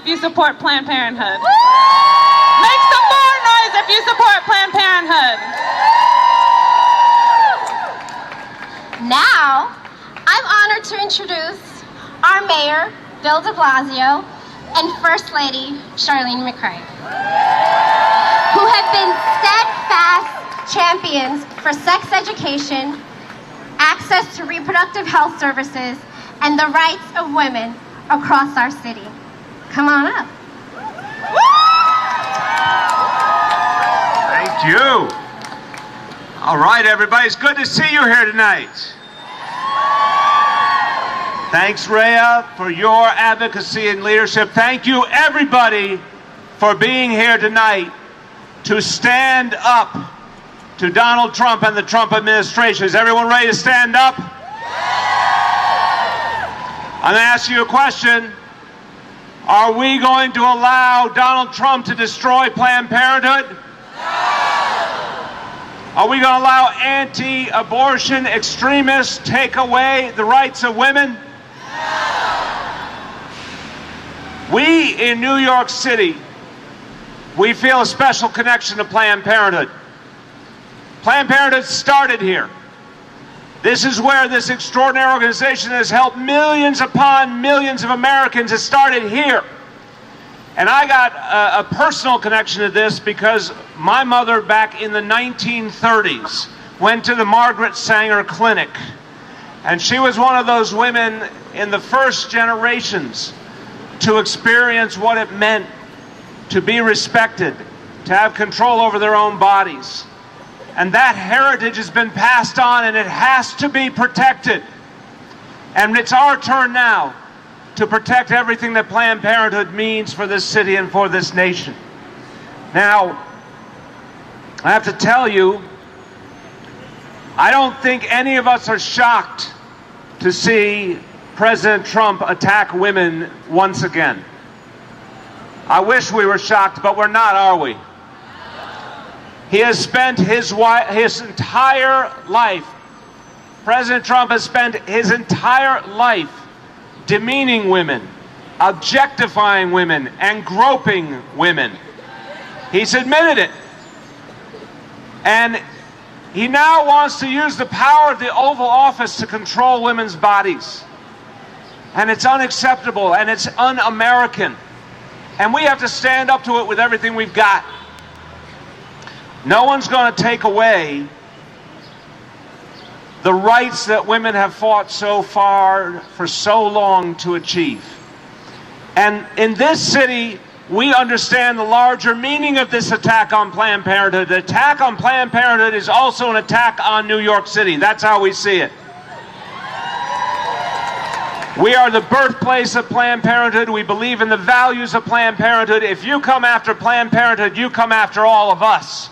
you support Planned Parenthood. Make some more noise if you support Planned Parenthood. Now, I'm honored to introduce our mayor, Bill de Blasio, and First Lady, Charlene McCray, who have been steadfast champions for sex education, access to reproductive health services, and the rights of women across our city. Come on up. Thank you. All right, everybody, it's good to see you here tonight. Thanks, Rhea, for your advocacy and leadership. Thank you, everybody, for being here tonight to stand up to Donald Trump and the Trump administration. Is everyone ready to stand up? I'm going to ask you a question. Are we going to allow Donald Trump to destroy Planned Parenthood? Are we going to allow anti-abortion extremists take away the rights of women? We in New York City, we feel a special connection to Planned Parenthood. Planned Parenthood started here. This is where this extraordinary organization has helped millions upon millions of Americans. It started here. And I got a personal connection to this because my mother back in the 1930s went to the Margaret Sanger Clinic. And she was one of those women in the first generations to experience what it meant to be respected, to have control over their own bodies. And that heritage has been passed on, and it has to be protected. And it's our turn now to protect everything that Planned Parenthood means for this city and for this nation. Now, I have to tell you, I don't think any of us are shocked to see President Trump attack women once again. I wish we were shocked, but we're not, are we? He has spent his entire life, President Trump has spent his entire life demeaning women, objectifying women, and groping women. He's admitted it. And he now wants to use the power of the Oval Office to control women's bodies. And it's unacceptable, and it's un-American. And we have to stand up to it with everything we've got. No one's going to take away the rights that women have fought so far for so long to achieve. And in this city, we understand the larger meaning of this attack on Planned Parenthood. The attack on Planned Parenthood is also an attack on New York City. That's how we see it. We are the birthplace of Planned Parenthood. We believe in the values of Planned Parenthood. If you come after Planned Parenthood, you come after all of us.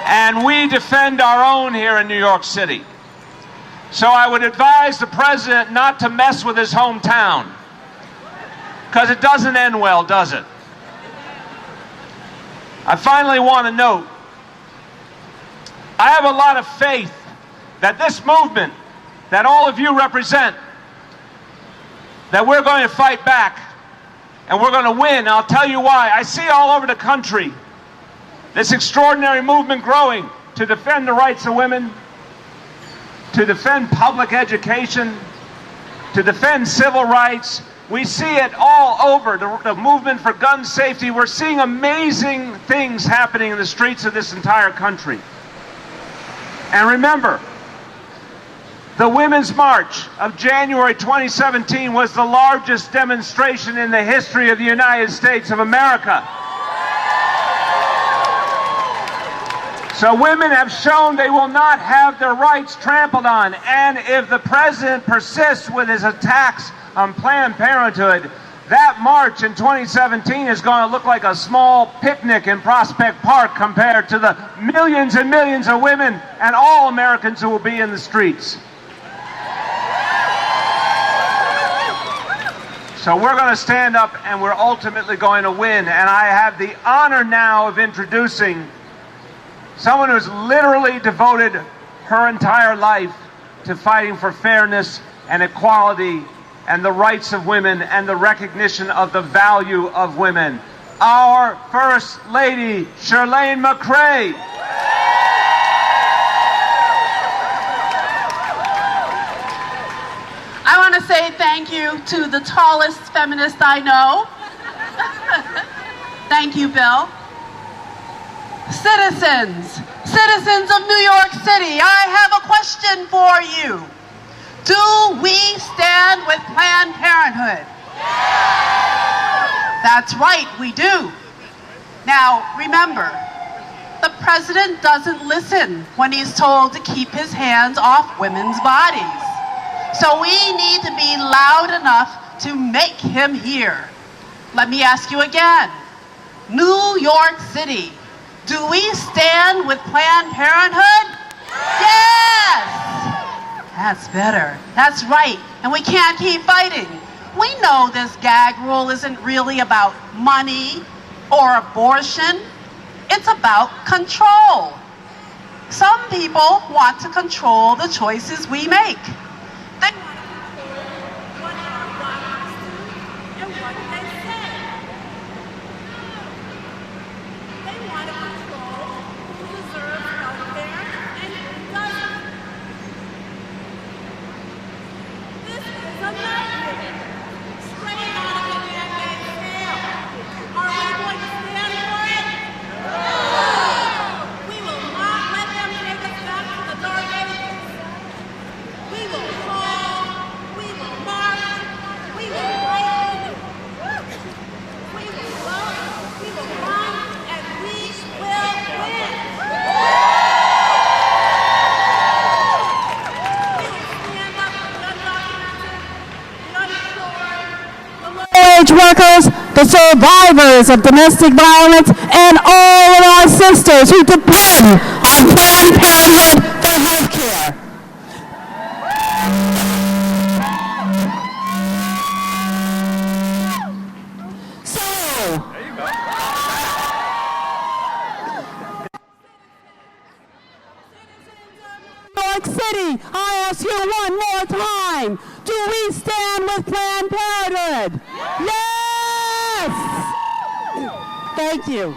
And we defend our own here in New York City. So I would advise the president not to mess with his hometown, because it doesn't end well, does it? I finally want to note, I have a lot of faith that this movement that all of you represent, that we're going to fight back and we're going to win. I'll tell you why. I see all over the country this extraordinary movement growing to defend the rights of women, to defend public education, to defend civil rights. We see it all over, the movement for gun safety. We're seeing amazing things happening in the streets of this entire country. And remember, the Women's March of January 2017 was the largest demonstration in the history of the United States of America. So women have shown they will not have their rights trampled on. And if the president persists with his attacks on Planned Parenthood, that march in 2017 is going to look like a small picnic in Prospect Park compared to the millions and millions of women and all Americans who will be in the streets. So we're going to stand up and we're ultimately going to win. And I have the honor now of introducing someone who's literally devoted her entire life to fighting for fairness and equality and the rights of women and the recognition of the value of women, our First Lady, Charlene McCray. I want to say thank you to the tallest feminist I know. Thank you, Bill. Citizens of New York City, I have a question for you. Do we stand with Planned Parenthood? That's right, we do. Now, remember, the president doesn't listen when he's told to keep his hands off women's bodies. So we need to be loud enough to make him hear. Let me ask you again. New York City, do we stand with Planned Parenthood? Yes! That's better. That's right. And we can't keep fighting. We know this gag rule isn't really about money or abortion. It's about control. Some people want to control the choices we make. They want to control what our bodies do and what they say. They want to control who deserves health care and who doesn't. This is a nightmare. Straight out of a man-made tale. Are we going to stand for it? No! We will not let them take us back to the dark ages. We will call, we will march, we will fight, we will vote, we will run, and we will win. We will stand up for the undocumented, the uninsured, the low-wage workers, the survivors of domestic violence, and all of our sisters who depend on Planned Parenthood for health care. New York City, I ask you one more time. Do we stand with Planned Parenthood? Yes! Thank you.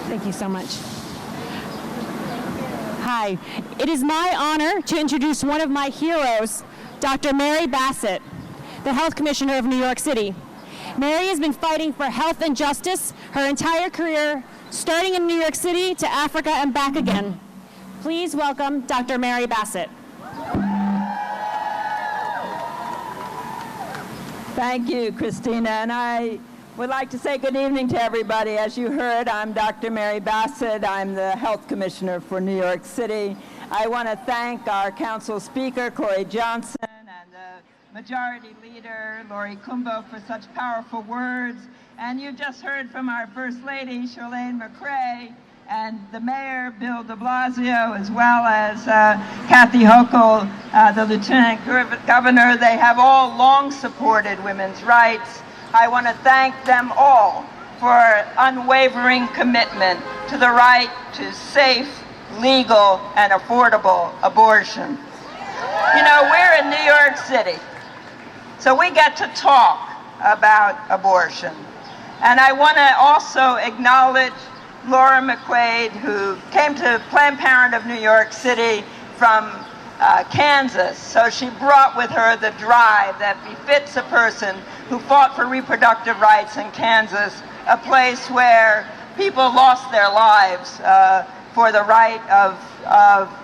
Thank you so much. Hi, it is my honor to introduce one of my heroes, Dr. Mary Bassett, the Health Commissioner of New York City. Mary has been fighting for health and justice her entire career, starting in New York City to Africa and back again. Please welcome Dr. Mary Bassett. Thank you, Christina, and I would like to say good evening to everybody. As you heard, I'm Dr. Mary Bassett. I'm the Health Commissioner for New York City. I want to thank our Council Speaker, Corey Johnson, and the Majority Leader, Lori Kumbo, for such powerful words. And you just heard from our First Lady, Charlene McCray, and the Mayor, Bill de Blasio, as well as Kathy Hochul, the Lieutenant Governor. They have all long supported women's rights. I want to thank them all for unwavering commitment to the right to safe, legal, and affordable abortion. You know, we're in New York City, so we get to talk about abortion. And I want to also acknowledge Laura McQuaid, who came to Planned Parenthood of New York City from Kansas. So she brought with her the drive that befits a person who fought for reproductive rights in Kansas, a place where people lost their lives for the right of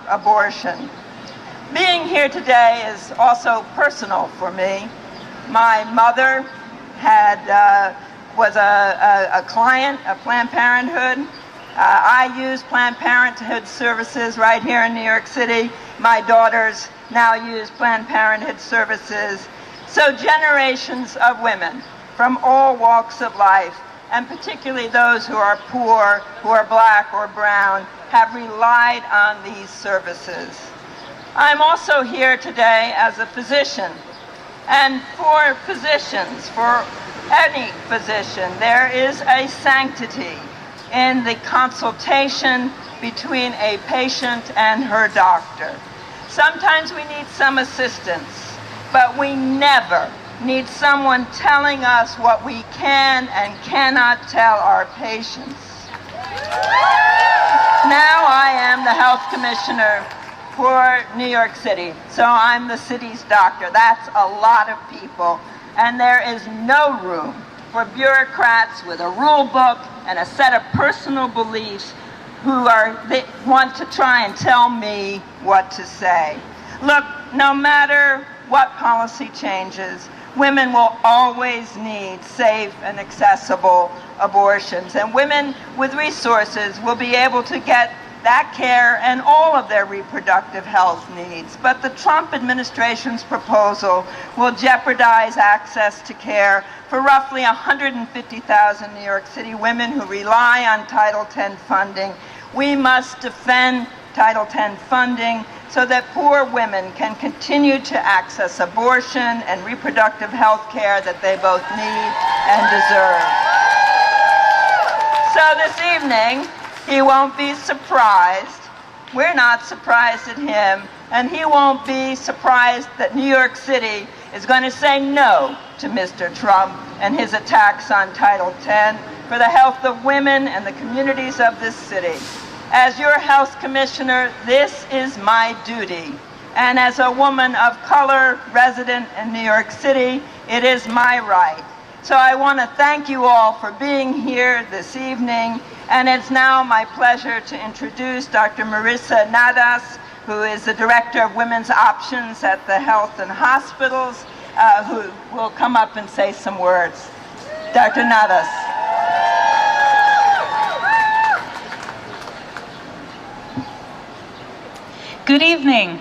abortion. Being here today is also personal for me. My mother was a client of Planned Parenthood. I use Planned Parenthood services right here in New York City. My daughters now use Planned Parenthood services. So generations of women from all walks of life, and particularly those who are poor, who are black or brown, have relied on these services. I'm also here today as a physician. And for physicians, for any physician, there is a sanctity in the consultation between a patient and her doctor. Sometimes we need some assistance, but we never need someone telling us what we can and cannot tell our patients. Now I am the health commissioner for New York City, so I'm the city's doctor. That's a lot of people, and there is no room for bureaucrats with a rule book and a set of personal beliefs they want to try and tell me what to say. Look, no matter what policy changes, women will always need safe and accessible abortions, and women with resources will be able to get that care and all of their reproductive health needs. But the Trump administration's proposal will jeopardize access to care for roughly 150,000 New York City women who rely on Title X funding. We must defend Title X funding so that poor women can continue to access abortion and reproductive health care that they both need and deserve. So this evening, he won't be surprised. We're not surprised at him, and he won't be surprised that New York City is going to say no to Mr. Trump and his attacks on Title X for the health of women and the communities of this city. As your health commissioner, this is my duty. And as a woman of color resident in New York City, it is my right. So I want to thank you all for being here this evening. And it's now my pleasure to introduce Dr. Marissa Nadas, who is the Director of Women's Options at the Health and Hospitals, who will come up and say some words. Dr. Nadas. Good evening.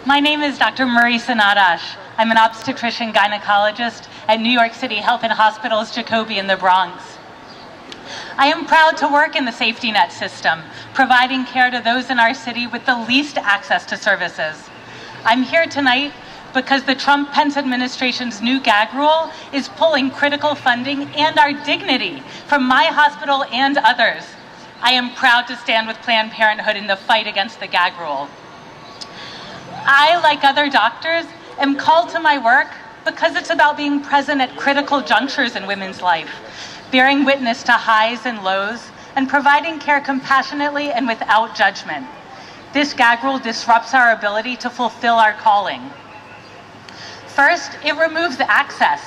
My name is Dr. Marissa Nadas. I'm an obstetrician gynecologist at New York City Health and Hospitals Jacobi in the Bronx. I am proud to work in the safety net system, providing care to those in our city with the least access to services. I'm here tonight because the Trump-Pence administration's new gag rule is pulling critical funding and our dignity from my hospital and others. I am proud to stand with Planned Parenthood in the fight against the gag rule. I, like other doctors, am called to my work because it's about being present at critical junctures in women's life, bearing witness to highs and lows, and providing care compassionately and without judgment. This gag rule disrupts our ability to fulfill our calling. First, it removes access.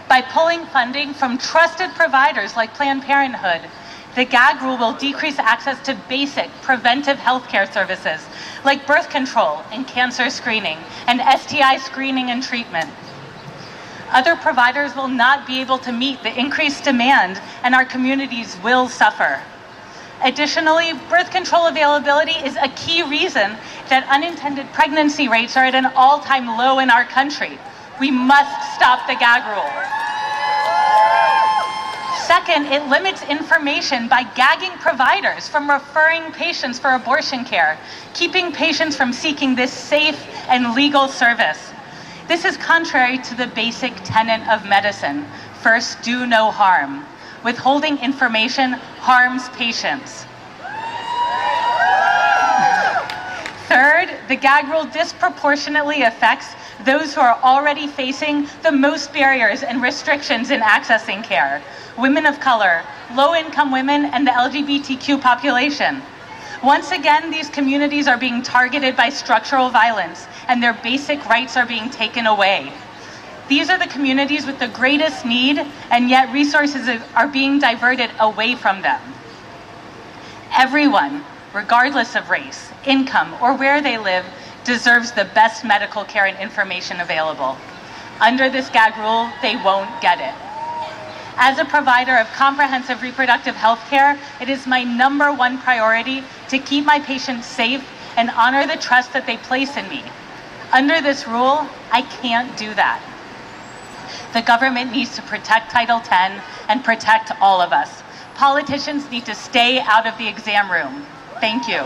By pulling funding from trusted providers like Planned Parenthood, the gag rule will decrease access to basic preventive healthcare services like birth control and cancer screening and STI screening and treatment. Other providers will not be able to meet the increased demand, and our communities will suffer. Additionally, birth control availability is a key reason that unintended pregnancy rates are at an all-time low in our country. We must stop the gag rule. Second, it limits information by gagging providers from referring patients for abortion care, keeping patients from seeking this safe and legal service. This is contrary to the basic tenet of medicine: first, do no harm. Withholding information harms patients. Third, the gag rule disproportionately affects those who are already facing the most barriers and restrictions in accessing care: women of color, low-income women, and the LGBTQ population. Once again, these communities are being targeted by structural violence, and their basic rights are being taken away. These are the communities with the greatest need, and yet resources are being diverted away from them. Everyone, regardless of race, income, or where they live, deserves the best medical care and information available. Under this gag rule, they won't get it. As a provider of comprehensive reproductive health care, it is my #1 priority to keep my patients safe and honor the trust that they place in me. Under this rule, I can't do that. The government needs to protect Title X and protect all of us. Politicians need to stay out of the exam room. Thank you.